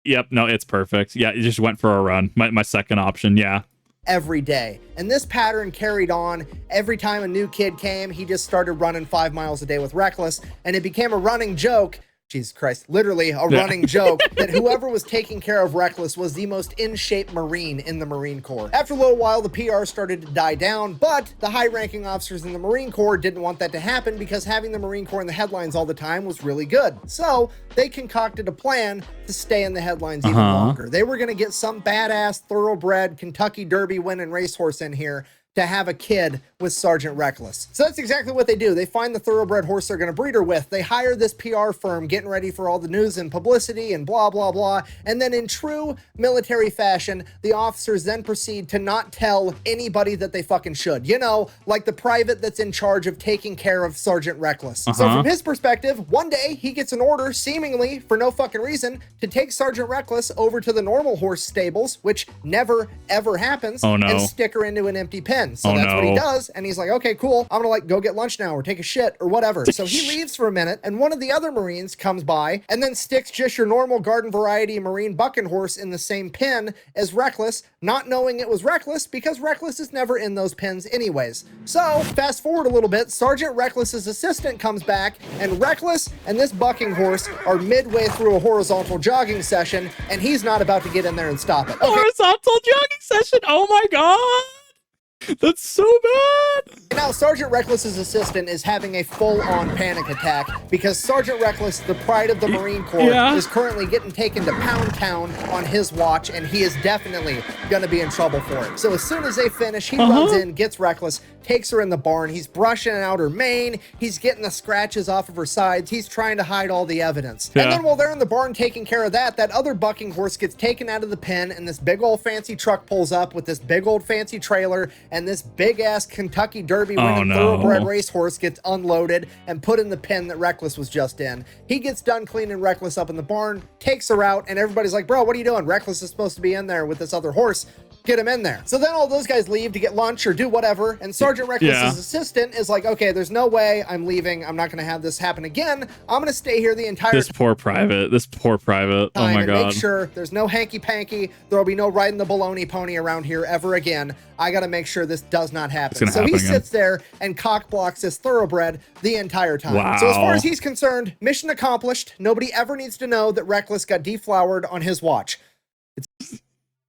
Yep, no, it's perfect. Yeah, it just went for a run. My second option, yeah. Every day. And this pattern carried on. Every time a new kid came, he just started running 5 miles a day with Reckless, and it became a running joke. Jesus Christ, literally a running joke that whoever was taking care of Reckless was the most in-shape Marine in the Marine Corps. After a little while, the PR started to die down, but the high-ranking officers in the Marine Corps didn't want that to happen because having the Marine Corps in the headlines all the time was really good. So they concocted a plan to stay in the headlines even longer. They were going to get some badass, thoroughbred, Kentucky Derby winning racehorse in here to have a kid with Sergeant Reckless. So that's exactly what they do. They find the thoroughbred horse they're going to breed her with. They hire this PR firm getting ready for all the news and publicity and blah, blah, blah. And then in true military fashion, the officers then proceed to not tell anybody that they fucking should. You know, like the private that's in charge of taking care of Sergeant Reckless. So from his perspective, one day he gets an order, seemingly for no fucking reason, to take Sergeant Reckless over to the normal horse stables, which never, ever happens, and stick her into an empty pen. pen. So that's what he does. And he's like, okay, cool. I'm gonna like go get lunch now or take a shit or whatever. So he leaves for a minute, and one of the other Marines comes by and then sticks just your normal garden variety Marine bucking horse in the same pen as Reckless, not knowing it was Reckless because Reckless is never in those pens anyways. So fast forward a little bit, Sergeant Reckless's assistant comes back, and Reckless and this bucking horse are midway through a horizontal jogging session, and he's not about to get in there and stop it. Okay. Horizontal jogging session. Oh my god. That's so bad. Now, Sergeant Reckless's assistant is having a full-on panic attack because Sergeant Reckless, the pride of the Marine Corps, is currently getting taken to Pound Town on his watch, and he is definitely going to be in trouble for it. So as soon as they finish, he runs in, gets Reckless, takes her in the barn. He's brushing out her mane. He's getting the scratches off of her sides. He's trying to hide all the evidence. And then while they're in the barn taking care of that, that other bucking horse gets taken out of the pen, and this big old fancy truck pulls up with this big old fancy trailer, and this big-ass Kentucky Derby winning thoroughbred racehorse gets unloaded and put in the pen that Reckless was just in. He gets done cleaning Reckless up in the barn, takes her out, and everybody's like, bro, what are you doing? Reckless is supposed to be in there with this other horse. Get him in there. So then all those guys leave to get lunch or do whatever, and Sergeant Reckless's assistant is like, okay, there's no way I'm leaving. I'm not going to have this happen again. I'm going to stay here the entire time. This poor private. Oh my god. Make sure there's no hanky-panky. There'll be no riding the baloney pony around here ever again. I got to make sure this does not happen. So he sits there and cock blocks this thoroughbred the entire time. Wow. So as far as he's concerned, mission accomplished. Nobody ever needs to know that Reckless got deflowered on his watch.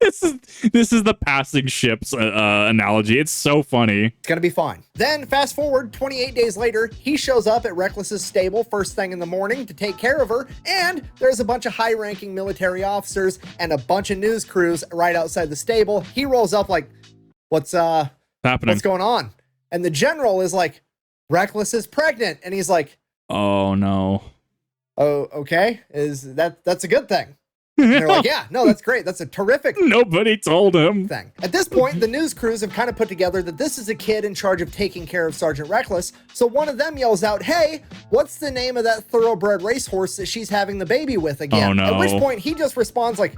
This is the passing ships analogy. It's so funny. It's gonna be fine. Then fast forward 28 days later, he shows up at Reckless's stable first thing in the morning to take care of her, and there's a bunch of high-ranking military officers and a bunch of news crews right outside the stable. He rolls up like, what's happening? What's going on? And the general is like, Reckless is pregnant, and he's like, oh no. Oh, okay. That's a good thing. And they're like, yeah, no, that's great. That's a terrific Nobody told him thing. At this point, the news crews have kind of put together that this is a kid in charge of taking care of Sergeant Reckless. So one of them yells out, hey, what's the name of that thoroughbred racehorse that she's having the baby with again? Oh, no. At which point he just responds like,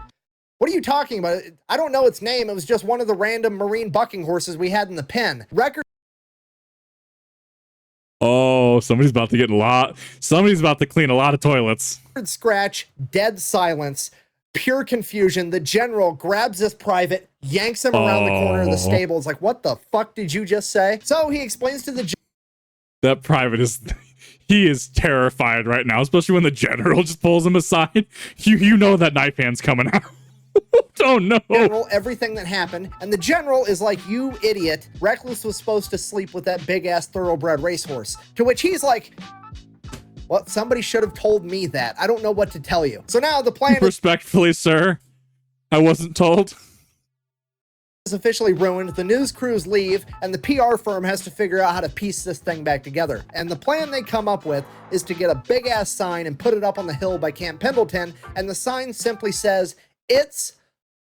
what are you talking about? I don't know its name. It was just one of the random Marine bucking horses we had in the pen. Oh, somebody's about to clean a lot of toilets. Scratch, dead silence, pure confusion. The general grabs this private, yanks him around the corner of the stable. It's like, what the fuck did you just say? So he explains to the that private he is terrified right now, especially when the general just pulls him aside. You know that knife hand's coming out. Oh no. General everything that happened, and the general is like, you idiot, Reckless was supposed to sleep with that big ass thoroughbred racehorse. To which he's like, well, somebody should have told me that. I don't know what to tell you. So now the plan respectfully, sir, I wasn't told. Is officially ruined. The news crews leave, and the PR firm has to figure out how to piece this thing back together. And the plan they come up with is to get a big ass sign and put it up on the hill by Camp Pendleton, and the sign simply says, it's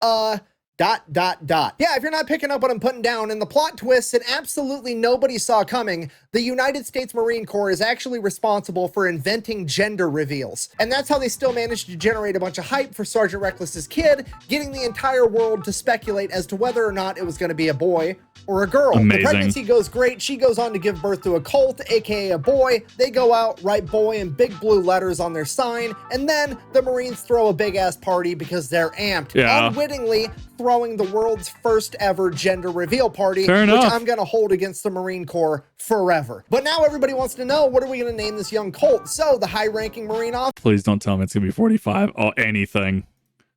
a ... Yeah, if you're not picking up what I'm putting down, and the plot twist that absolutely nobody saw coming, the United States Marine Corps is actually responsible for inventing gender reveals. And that's how they still managed to generate a bunch of hype for Sergeant Reckless's kid, getting the entire world to speculate as to whether or not it was going to be a boy or a girl. Amazing. The pregnancy goes great. She goes on to give birth to a colt, aka a boy. They go out, write boy in big blue letters on their sign, and then the Marines throw a big ass party because they're amped. Unwittingly throwing the world's first ever gender reveal party, which I'm gonna hold against the Marine Corps forever. But now everybody wants to know, what are we gonna name this young colt? So the high-ranking Marine officer, please don't tell me it's gonna be 45 or anything.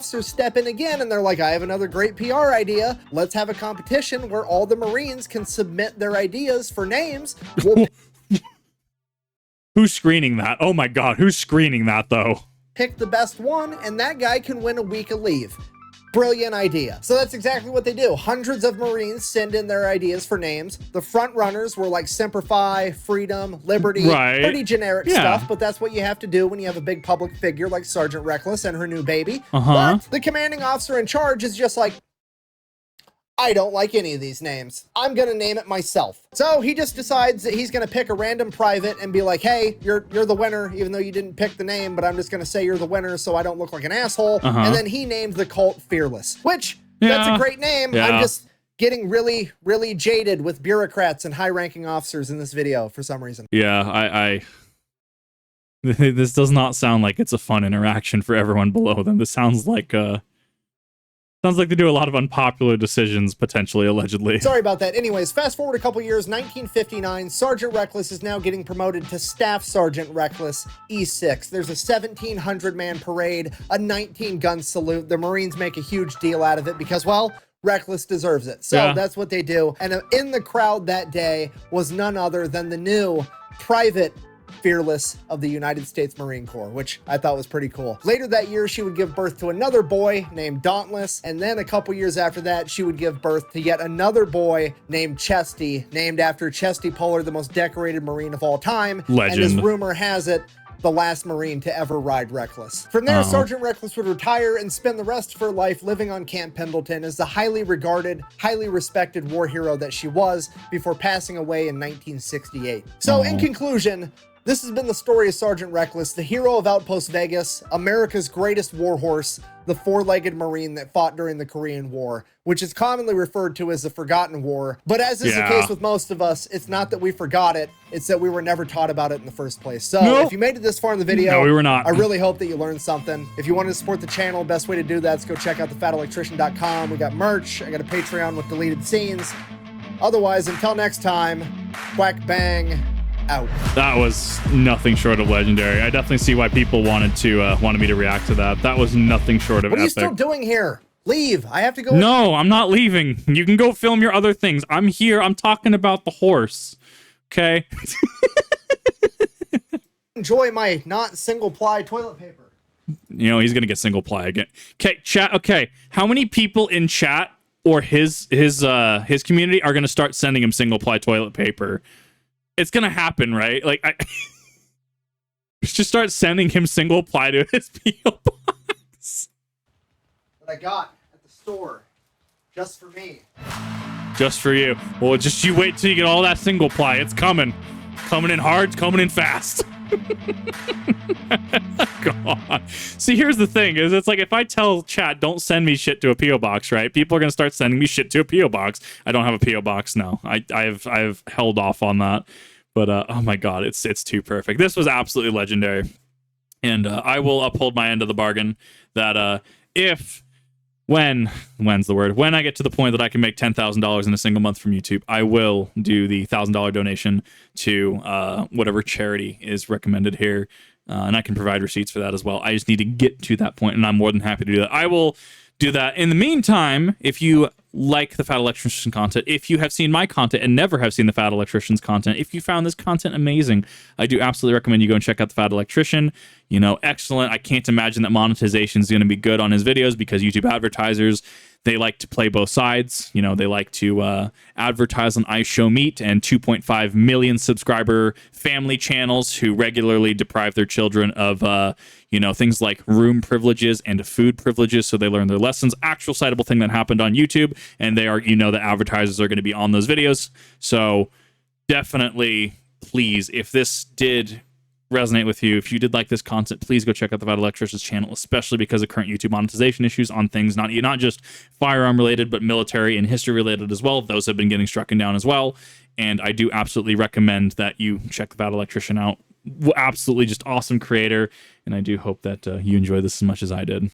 Step in again, and they're like, I have another great PR idea. Let's have a competition where all the Marines can submit their ideas for names. Who's screening that? Oh my god, who's screening that though? Pick the best one, and that guy can win a week of leave. Brilliant idea. So that's exactly what they do. Hundreds of Marines send in their ideas for names. The front runners were like Semper Fi, Freedom, Liberty, pretty generic stuff, but that's what you have to do when you have a big public figure like Sergeant Reckless and her new baby. But the commanding officer in charge is just like, I don't like any of these names. I'm gonna name it myself. So he just decides that he's gonna pick a random private and be like, hey, you're the winner, even though you didn't pick the name, but I'm just gonna say you're the winner so I don't look like an asshole. And then he named the cult Fearless, which that's a great name. I'm just getting really, really jaded with bureaucrats and high-ranking officers in this video for some reason. Yeah, I this does not sound like it's a fun interaction for everyone below them. This sounds like they do a lot of unpopular decisions, potentially, allegedly. Sorry about that. Anyways, fast forward a couple years, 1959, Sergeant Reckless is now getting promoted to Staff Sergeant Reckless E6. There's a 1,700-man parade, a 19-gun salute. The Marines make a huge deal out of it because, well, Reckless deserves it. So Yeah. that's what they do. And in the crowd that day was none other than the new Private Fearless of the United States Marine Corps, which I thought was pretty cool. Later that year, she would give birth to another boy named Dauntless, and then a couple years after that, she would give birth to yet another boy named Chesty, named after Chesty Puller, the most decorated Marine of all time. Legend. And as rumor has it, the last Marine to ever ride Reckless. From there, Sergeant Reckless would retire and spend the rest of her life living on Camp Pendleton as the highly regarded, highly respected war hero that she was before passing away in 1968. So in conclusion, this has been the story of Sergeant Reckless, the hero of Outpost Vegas, America's greatest warhorse, the four-legged Marine that fought during the Korean War, which is commonly referred to as the Forgotten War. But as is the case with most of us, it's not that we forgot it, it's that we were never taught about it in the first place. So if you made it this far in the video, No, we were not. I really hope that you learned something. If you wanted to support the channel, best way to do that is go check out thefatelectrician.com. We got merch, I got a Patreon with deleted scenes. Otherwise, until next time, quack bang, out. That was nothing short of legendary. I definitely see why people wanted me to react to that. That was nothing short of What are you epic. still doing here? Leave. I have to go. No, I'm not leaving. You can go film your other things. I'm here. I'm talking about the horse. Okay? Enjoy my not single ply toilet paper. You know, he's going to get single ply again. Okay, chat. Okay. How many people in chat or his community are going to start sending him single ply toilet paper? It's gonna happen, right? Like, I just start sending him single ply to his PO box. That I got at the store, just for me. Just for you. Well, just you wait till you get all that single ply. It's coming. Coming in hard, it's coming in fast. God. See, here's the thing, is it's like if I tell chat, don't send me shit to a PO box, right? People are gonna start sending me shit to a PO box. I don't have a PO box now. I've held off on that. But oh my God, it's too perfect. This was absolutely legendary. And I will uphold my end of the bargain that when I get to the point that I can make $10,000 in a single month from YouTube, I will do the $1,000 donation to whatever charity is recommended here. And I can provide receipts for that as well. I just need to get to that point, and I'm more than happy to do that. I will do that. In the meantime, if you like the Fat Electrician content, if you have seen my content and never have seen the Fat Electrician's content, if you found this content amazing, I do absolutely recommend you go and check out the Fat Electrician. You know, excellent. I can't imagine that monetization is going to be good on his videos because YouTube advertisers, they like to play both sides. You know, they like to advertise on I Show Meat and 2.5 million subscriber family channels who regularly deprive their children of, you know, things like room privileges and food privileges so they learn their lessons. Actual citable thing that happened on YouTube, and they are, you know, the advertisers are going to be on those videos. So definitely, please, if this did resonate with you, if you did like this content, please go check out the Fat Electrician's channel, especially because of current YouTube monetization issues on things not just firearm related, but military and history related as well. Those have been getting struck down as well. And I do absolutely recommend that you check the Fat Electrician out. Absolutely just awesome creator. And I do hope that you enjoy this as much as I did.